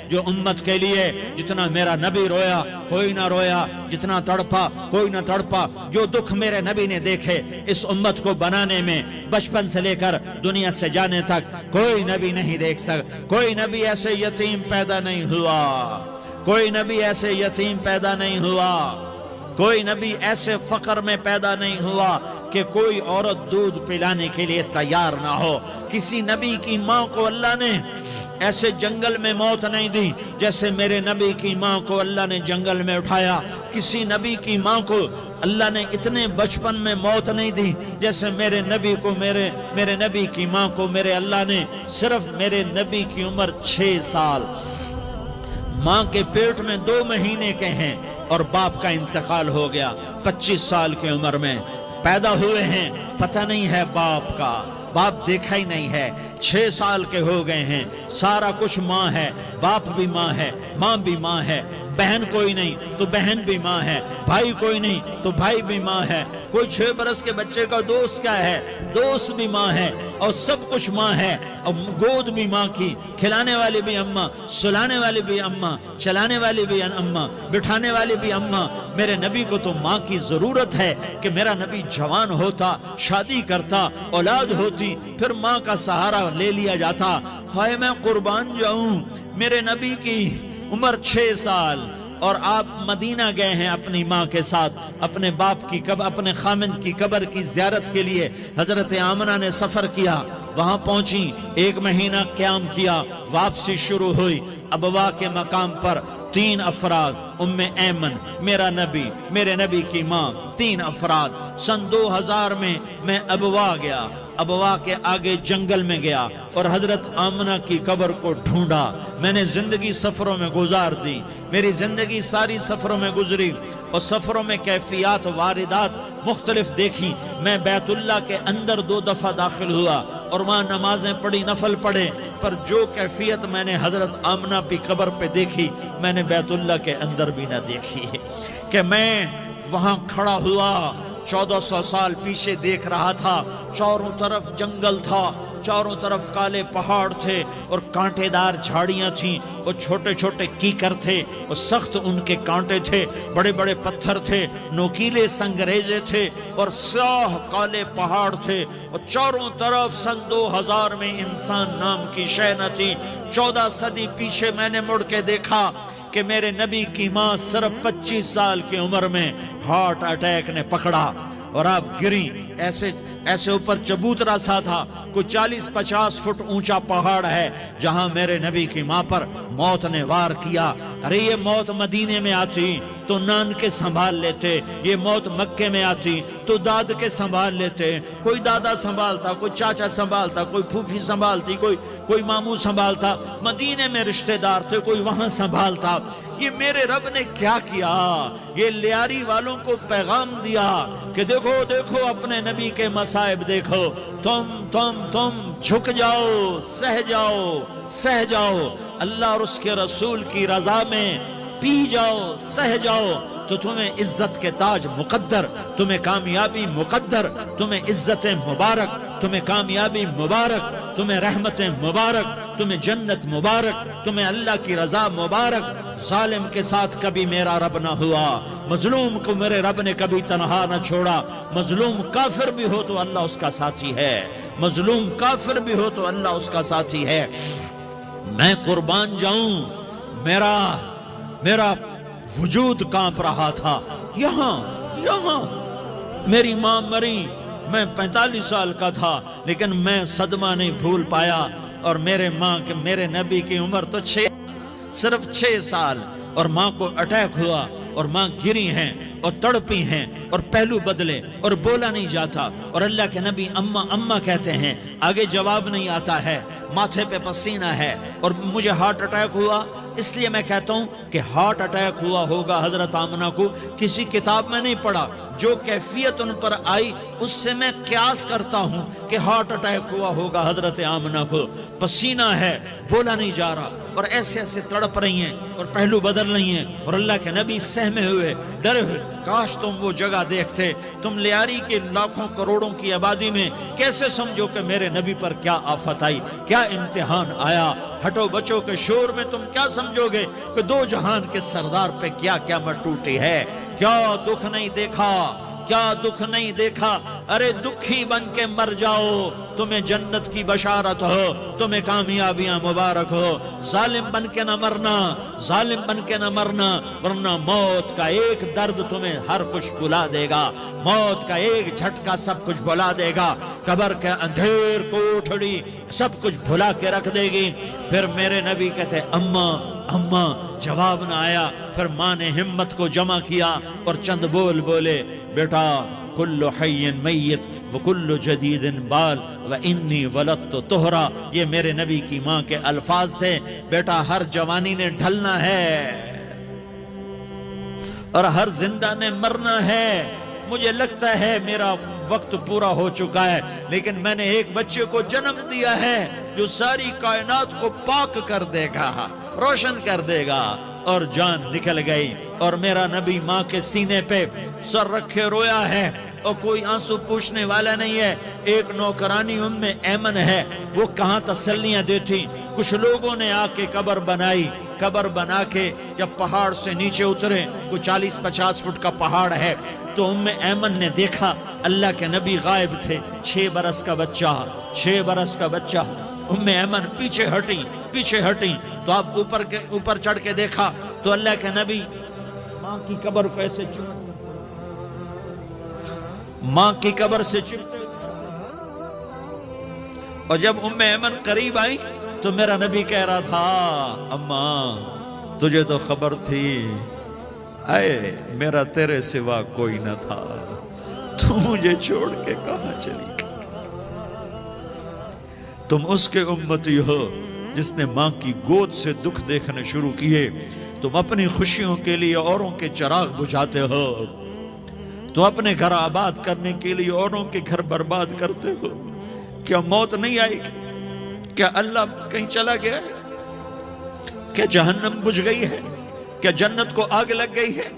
جو امت کے لیے جتنا میرا نبی رویا کوئی نہ رویا، جتنا تڑپا کوئی نہ تڑپا، جو دکھ میرے نبی نے دیکھے اس امت کو بنانے میں بچپن سے لے کر دنیا سے جانے تک کوئی نبی نہیں دیکھ سکتا۔ کوئی نبی ایسے یتیم پیدا نہیں ہوا، کوئی نبی ایسے یتیم پیدا نہیں ہوا، کوئی نبی ایسے فقر میں پیدا نہیں ہوا کہ کوئی عورت دودھ پلانے کے لیے تیار نہ ہو۔ کسی نبی کی ماں کو اللہ نے ایسے جنگل میں موت نہیں دی جیسے میرے نبی کی ماں کو اللہ نے جنگل میں اٹھایا۔ کسی نبی کی ماں کو اللہ نے اتنے بچپن میں موت نہیں دی جیسے میرے نبی کو میرے نبی کی ماں کو میرے اللہ نے صرف میرے نبی کی عمر 6 سال، ماں کے پیٹ میں 2 مہینے کے ہیں اور باپ کا انتقال ہو گیا 25 سال کی عمر میں پیدا ہوئے ہیں، پتہ نہیں ہے باپ کا، باپ دیکھا ہی نہیں ہے، 6 سال کے ہو گئے ہیں، سارا کچھ ماں ہے، باپ بھی ماں ہے، ماں بھی ماں ہے، بہن کوئی نہیں تو بہن بھی ماں ہے، بھائی کوئی نہیں تو بھائی بھی ماں ہے، کوئی 6 برس کے بچے کا دوست کیا ہے، دوست بھی ماں ہے، اور سب کچھ ماں ہے، اور گود بھی ماں کی، کھلانے والی بھی اماں، سلانے والی بھی اماں، چلانے والی بھی اماں، بٹھانے والی بھی اماں۔ میرے نبی کو تو ماں کی ضرورت ہے کہ میرا نبی جوان ہوتا، شادی کرتا، اولاد ہوتی، پھر ماں کا سہارا لے لیا جاتا۔ ہائے میں قربان جاؤں، میرے نبی کی عمر 6 سال اور آپ مدینہ گئے ہیں اپنی ماں کے ساتھ، اپنے باپ کی اپنے خامند کی قبر کی زیارت کے لیے حضرت آمنہ نے سفر کیا، وہاں پہنچی، 1 مہینہ قیام کیا، واپسی شروع ہوئی۔ ابوا کے مقام پر 3 افراد، ام ایمن، میرا نبی، میرے نبی کی ماں، 3 افراد۔ سن 2000 میں ابوا گیا، ابوا کے آگے جنگل میں گیا اور حضرت آمنہ کی قبر کو ڈھونڈا۔ میں نے زندگی سفروں میں گزار دی، میری زندگی ساری سفروں میں گزری اور سفروں میں کیفیات واردات مختلف دیکھی۔ میں بیت اللہ کے اندر 2 دفعہ داخل ہوا اور وہاں نمازیں پڑھی، نفل پڑھے، پر جو کیفیت میں نے حضرت آمنہ کی قبر پہ دیکھی میں نے بیت اللہ کے اندر بھی نہ دیکھی، کہ میں وہاں کھڑا ہوا 1400 سال پیچھے دیکھ رہا تھا، چاروں طرف جنگل تھا، چاروں طرف کالے پہاڑ تھے اور کانٹے دار جھاڑیاں تھیں اور چھوٹے چھوٹے کیکر تھے اور سخت ان کے کانٹے تھے، بڑے بڑے پتھر تھے، نوکیلے سنگریزے تھے اور سیاہ کالے پہاڑ تھے، اور چاروں طرف سن 2000 میں انسان نام کی شے نہ تھی۔ 14 صدی پیچھے میں نے مڑ کے دیکھا کہ میرے نبی کی ماں صرف 25 سال کی عمر میں ہارٹ اٹیک نے پکڑا اور آپ گری، ایسے اوپر چبوترا سا تھا، کوئی 40-50 فٹ اونچا پہاڑ ہے جہاں میرے نبی کی ماں پر موت نے وار کیا۔ ارے یہ موت مدینے میں آتی تو نان کے سنبھال لیتے، یہ موت مکے میں آتی تو داد کے سنبھال لیتے، کوئی دادا سنبھالتا، کوئی چاچا سنبھالتا، کوئی پھوپھی سنبھالتی، کوئی ماموں سنبھالتا، مدینے میں رشتہ دار تھے کوئی وہاں سنبھالتا۔ یہ میرے رب نے کیا کیا؟ یہ لیاری والوں کو پیغام دیا کہ دیکھو دیکھو اپنے نبی کے مصائب دیکھو، تم جھک جاؤ، سہ جاؤ، اللہ اور اس کے رسول کی رضا میں پی جاؤ، سہ جاؤ، تو تمہیں عزت کے تاج مقدر، تمہیں کامیابی مقدر، تمہیں عزتیں مبارک، تمہیں کامیابی مبارک، تمہیں رحمتیں مبارک، تمہیں جنت مبارک، تمہیں اللہ کی رضا مبارک۔ ظالم کے ساتھ کبھی میرا رب نہ ہوا، مظلوم کو میرے رب نے کبھی تنہا نہ چھوڑا۔ مظلوم کافر بھی ہو تو اللہ اس کا ساتھی ہے، مظلوم کافر بھی ہو تو اللہ اس کا ساتھی ہے۔ میں قربان جاؤں، میرا وجود کانپ رہا تھا۔ یہاں میری ماں مری، میں 45 سال کا تھا، لیکن میں صدمہ نہیں بھول پایا، اور میرے نبی کی عمر تو صرف 6 سال، اور ماں کو اٹیک ہوا اور ماں گری ہیں اور تڑپی ہیں اور پہلو بدلے اور بولا نہیں جاتا، اور اللہ کے نبی اماں کہتے ہیں، آگے جواب نہیں آتا ہے، ماتھے پہ پسینہ ہے، اور مجھے ہارٹ اٹیک ہوا۔ اس لیے میں کہتا ہوں کہ ہارٹ اٹیک ہوا ہوگا حضرت آمنہ کو، کسی کتاب میں نہیں پڑھا، جو کیفیت ان پر آئی اس سے میں قیاس کرتا ہوں کہ ہارٹ اٹیک ہوا ہوگا حضرت آمنہ کو۔ پسینہ ہے، بولا نہیں جا رہا، اور ایسے تڑپ رہی ہیں اور پہلو بدل رہی ہیں، اور اللہ کے نبی سہمے ہوئے، ڈرے ہوئے۔ کاش تم وہ جگہ دیکھتے، تم لیاری کے لاکھوں کروڑوں کی آبادی میں کیسے سمجھو کہ میرے نبی پر کیا آفت آئی، کیا امتحان آیا۔ ہٹو بچوں کے شور میں تم کیا سمجھو گے کہ دو جہان کے سردار پہ کیا قیامت ٹوٹی ہے؟ کیا دکھ نہیں دیکھا؟ کیا دکھ نہیں دیکھا؟ ارے دکھی بن کے مر جاؤ، تمہیں جنت کی بشارت ہو، تمہیں کامیابیاں مبارک ہو۔ ظالم بن کے نہ مرنا، ظالم بن کے نہ مرنا، ورنہ موت کا ایک درد تمہیں ہر کچھ بھلا دے گا، موت کا ایک جھٹکا سب کچھ بھلا دے گا، قبر کے اندھیر کوٹھڑی سب کچھ بھلا کے رکھ دے گی۔ پھر میرے نبی کہتے اماں اماں، جواب نہ آیا۔ پھر ماں نے ہمت کو جمع کیا اور چند بول بولے، بیٹا کل حی میت وکل جدید بال وانی ولدت طہرا۔ یہ میرے نبی کی ماں کے الفاظ تھے، بیٹا ہر جوانی نے ڈھلنا ہے اور ہر زندہ نے مرنا ہے۔ مجھے لگتا ہے میرا وقت پورا ہو چکا ہے، لیکن میں نے ایک بچے کو جنم دیا ہے جو ساری کائنات کو پاک کر دے گا، روشن کر دے گا۔ اور جان نکل گئی اور میرا نبی ماں کے سینے پہ سر رکھے رویا ہے اور کوئی آنسو پوچھنے والا نہیں ہے۔ ایک نوکرانی ام ایمن ہے، وہ کہاں تسلیاں دیتی۔ کچھ لوگوں نے آ کے قبر بنائی، قبر بنا کے جب پہاڑ سے نیچے اترے، کوئی 40-50 فٹ کا پہاڑ ہے، تو ام ایمن نے دیکھا اللہ کے نبی غائب تھے، 6 برس کا بچہ، 6 برس کا بچہ۔ ام ایمن پیچھے ہٹی تو آپ اوپر چڑھ کے دیکھا تو اللہ کے نبی ماں کی قبر کو ایسے ماں کی قبر سے چپتے، اور جب ام ایمن قریب آئی تو میرا نبی کہہ رہا تھا اماں تجھے تو خبر تھی، اے میرا تیرے سوا کوئی نہ تھا، تو مجھے چھوڑ کے کہاں چلی گئی؟ تم اس کے امتی ہو جس نے ماں کی گود سے دکھ دیکھنے شروع کیے، تم اپنی خوشیوں کے لیے اوروں کے چراغ بجھاتے ہو، تم اپنے گھر آباد کرنے کے لیے اوروں کے گھر برباد کرتے ہو۔ کیا موت نہیں آئے گی؟ کیا اللہ کہیں چلا گیا ہے؟ کیا جہنم بجھ گئی ہے؟ کیا جنت کو آگ لگ گئی ہے؟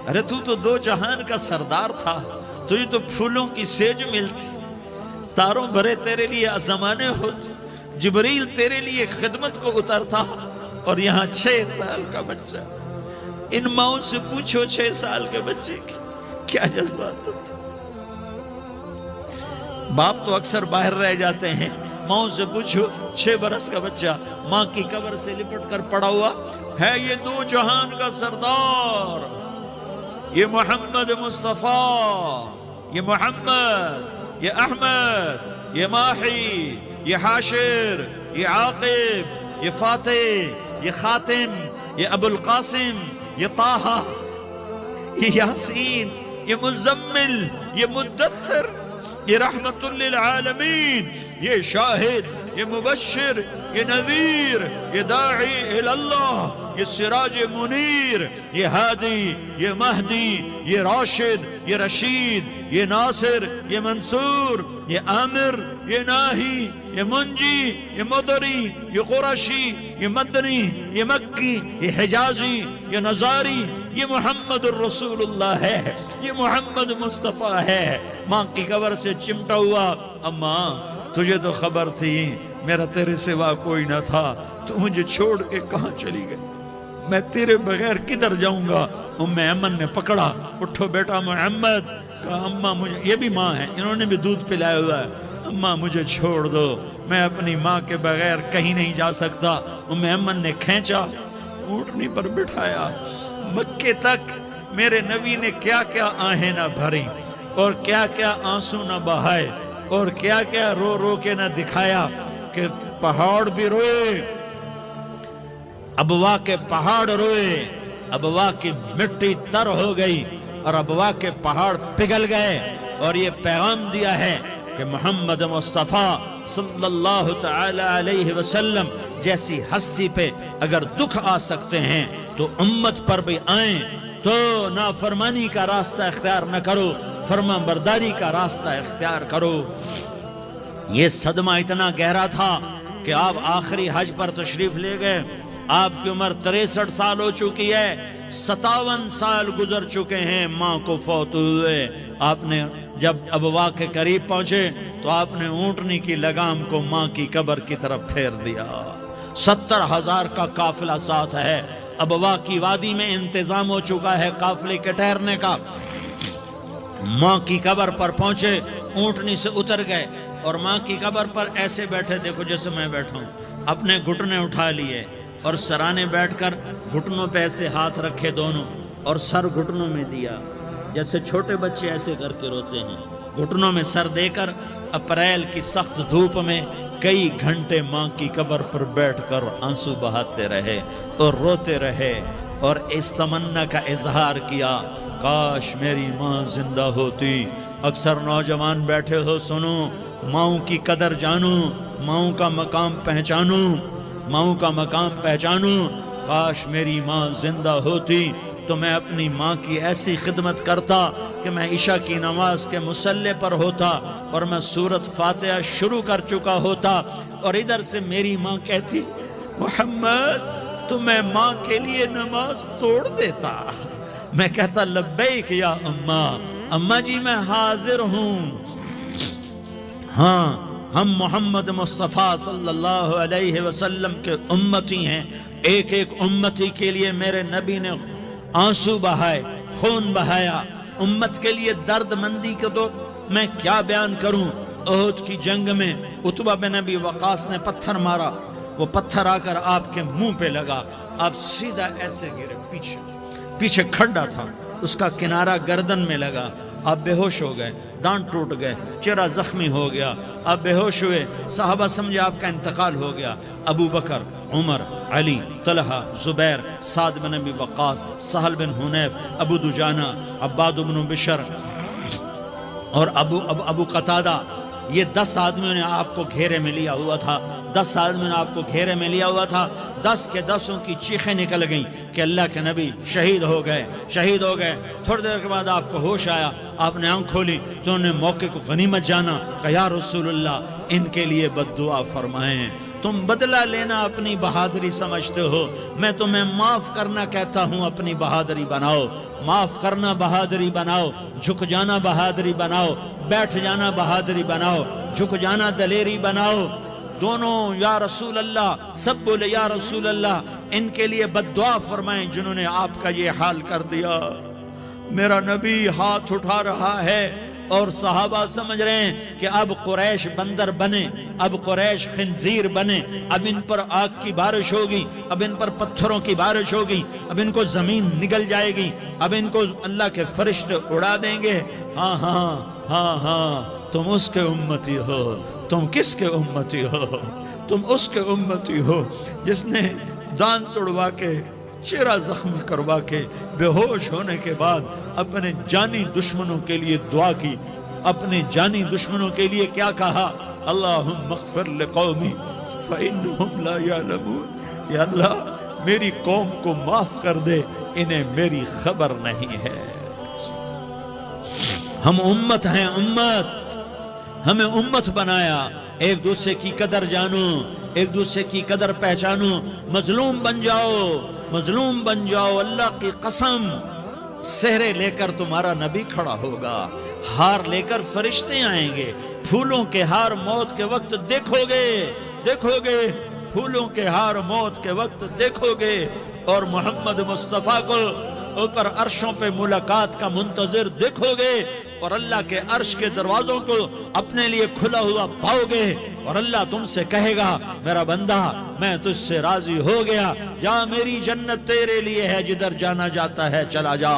ارے تو دو جہان کا سردار تھا، تجھے تو پھولوں کی سیج ملتی، تاروں بھرے تیرے لیے زمانے ہوتے، جبریل تیرے لیے خدمت کو اترتا، اور یہاں 6 سال کا بچہ۔ ان ماؤں سے پوچھو 6 سال کے بچے کی کیا جذبات ہوتے۔ باپ تو اکثر باہر رہ جاتے ہیں، ماؤں سے پوچھو 6 برس کا بچہ ماں کی قبر سے لپٹ کر پڑا ہوا ہے۔ یہ دو جہان کا سردار، یہ محمد مصطفیٰ، یہ محمد، یہ احمد، یہ ماحی، یہ حاشر، یہ عاقب، یہ فاتح، یہ خاتم، یہ ابو القاسم، یہ طٰہٰ، یہ یاسین، یہ مزمل، یہ مدثر، یہ رحمت للعالمین، یہ شاہد، یہ مبشر، یہ نذیر، یہ داعی اللہ، یہ سراج منیر، یہ ہادی، یہ مہدی، یہ راشد، یہ رشید، یہ ناصر، یہ منصور، یہ عامر، یہ ناہی، یہ منجی، یہ مدری، یہ قرشی، یہ مدنی، یہ مکی، یہ حجازی، یہ نظاری، یہ محمد الرسول اللہ ہے، یہ محمد مصطفیٰ ہے۔ ماں کی قبر سے چمٹا ہوا، اماں تجھے تو خبر تھی میرا تیرے سوا کوئی نہ تھا، تو مجھے چھوڑ کے کہاں چلی گئی؟ میں تیرے بغیر کدھر جاؤں گا؟ ام ایمن نے پکڑا، اٹھو بیٹا محمد، کہا اماں مجھے، یہ بھی ماں ہے، انہوں نے بھی دودھ پلایا ہوا ہے، اماں مجھے چھوڑ دو، میں اپنی ماں کے بغیر کہیں نہیں جا سکتا۔ ام ایمن نے کھینچا، اونٹنی پر بٹھایا، مکے تک میرے نبی نے کیا کیا آہیں نہ بھری اور کیا کیا آنسو نہ بہائے اور کیا کیا رو رو کے نہ دکھایا کہ پہاڑ بھی روئے، ابوا کے پہاڑ روئے، ابوا کی مٹی تر ہو گئی اور ابوا کے پہاڑ پگھل گئے، اور یہ پیغام دیا ہے کہ محمد مصطفیٰ صلی اللہ تعالی علیہ وسلم جیسی ہستی پہ اگر دکھ آ سکتے ہیں تو امت پر بھی آئیں، تو نافرمانی کا راستہ اختیار نہ کرو، فرما برداری کا راستہ اختیار کرو۔ یہ صدمہ اتنا گہرا تھا کہ آپ آخری حج پر تشریف لے گئے آپ کی عمر 63 سال ہو چکی ہے، 57 سال گزر چکے ہیں ماں کو فوت ہوئے۔ آپ نے جب ابوا کے قریب پہنچے تو آپ نے اونٹنی کی لگام کو ماں کی قبر کی طرف پھیر دیا۔ 70,000 کا قافلہ ساتھ ہے، ابوا کی وادی میں انتظام ہو چکا ہے قافلے کے ٹھہرنے کا۔ ماں کی قبر پر پہنچے، اونٹنی سے اتر گئے اور ماں کی قبر پر ایسے بیٹھے، دیکھو جیسے میں بیٹھا ہوں، اپنے گھٹنے اٹھا لیے اور سرانے بیٹھ کر گھٹنوں پہ ایسے ہاتھ رکھے دونوں اور سر گھٹنوں میں دیا، جیسے چھوٹے بچے ایسے کر کے روتے ہیں، گھٹنوں میں سر دے کر اپریل کی سخت دھوپ میں کئی گھنٹے ماں کی قبر پر بیٹھ کر آنسو بہاتے رہے اور روتے رہے اور اس تمنا کا اظہار کیا، کاش میری ماں زندہ ہوتی۔ اکثر نوجوان بیٹھے ہو، سنو، ماؤں کی قدر جانو، ماؤں کا مقام پہچانو، ماؤں کا مقام پہچانو۔ کاش میری ماں زندہ ہوتی تو میں اپنی ماں کی ایسی خدمت کرتا کہ میں عشاء کی نماز کے مصلی پر ہوتا اور میں سورۃ فاتحہ شروع کر چکا ہوتا اور ادھر سے میری ماں کہتی، محمد تو میں ماں کے لیے نماز توڑ دیتا۔ میں کہتا، لبیک یا اماں، اماں جی میں حاضر ہوں۔ ہاں، ہم محمد مصطفیٰ صلی اللہ علیہ وسلم کے امتی ہیں، ایک ایک امتی کے لیے میرے نبی نے آنسو بہائے، خون بہایا، امت کے لیے درد مندی کو تو میں کیا بیان کروں۔ احد کی جنگ میں عتبہ بن ابی وقاص نے پتھر مارا، وہ پتھر آ کر آپ کے منہ پہ لگا، آپ سیدھا ایسے گرے، پیچھے کھڈا تھا، اس کا کنارہ گردن میں لگا، آپ بے ہوش ہو گئے، دانت ٹوٹ گئے، چہرہ زخمی ہو گیا، آپ بے ہوش ہوئے، صحابہ سمجھے آپ کا انتقال ہو گیا۔ ابو بکر، عمر، علی، طلحہ، زبیر، سعد بن ابی وقاص، سہل بن حنیف، ابو دجانہ، عباد بن بشر اور ابو قتادہ، یہ 10 آدمیوں نے آپ کو گھیرے میں لیا ہوا تھا، 10 آدمیوں نے آپ کو گھیرے میں لیا ہوا تھا۔ 10 کے 10 کی چیخیں نکل گئیں کہ اللہ کے نبی شہید ہو گئے، شہید ہو گئے۔ تھوڑی دیر کے بعد آپ کو ہوش آیا، آپ نے آنکھ کھولی تو انہوں نے موقع کو غنیمت جانا کہ یا رسول اللہ ان کے لیے بد دعا فرمائیں، تم بدلہ لینا اپنی بہادری سمجھتے ہو، میں تمہیں معاف کرنا کہتا ہوں، اپنی بہادری بناؤ، معاف کرنا بہادری بناؤ، جھک جانا بہادری بناؤ، بیٹھ جانا بہادری بناؤ، جھک جانا دلیری بناؤ۔ دونوں یا رسول اللہ، سب بولے یا رسول اللہ، ان کے لیے بد دعا فرمائیں جنہوں نے آپ کا یہ حال کر دیا۔ میرا نبی ہاتھ اٹھا رہا ہے اور صحابہ سمجھ رہے ہیں کہ اب قریش بندر بنے، اب قریش خنزیر بنے، اب ان پر آگ کی بارش ہوگی، اب ان پر پتھروں کی بارش ہوگی، اب ان کو زمین نگل جائے گی، اب ان کو اللہ کے فرشتے اڑا دیں گے۔ ہاں ہاں ہاں ہاں، تم اس کے امتی ہو، تم کس کے امتی ہو؟ تم اس کے امتی ہو جس نے دان توڑوا کے، چہرہ زخمی کروا کے، بے ہوش ہونے کے بعد اپنے جانی دشمنوں کے لیے دعا کی، اپنے جانی دشمنوں کے لیے کیا کہا؟ اللہم اغفر لقومی فإنہم لا یعلمون، یا اللہ میری قوم کو معاف کر دے، انہیں میری خبر نہیں ہے۔ ہم امت ہیں، امت، ہمیں امت بنایا، ایک دوسرے کی قدر جانو، ایک دوسرے کی قدر پہچانو، مظلوم بن جاؤ، مظلوم بن جاؤ۔ اللہ کی قسم، سہرے لے کر تمہارا نبی کھڑا ہوگا، ہار لے کر فرشتے آئیں گے، پھولوں کے ہار موت کے وقت دیکھو گے، دیکھو گے، پھولوں کے ہار موت کے وقت دیکھو گے، اور محمد مصطفیٰ کو اوپر عرشوں پہ ملاقات کا منتظر دیکھو گے، اور اللہ کے عرش کے دروازوں کو اپنے لیے کھلا ہوا پاؤ گے، اور اللہ تم سے کہے گا میرا بندہ میں تجھ سے راضی ہو گیا، جا میری جنت تیرے لیے ہے، جدھر جانا جاتا ہے چلا جا۔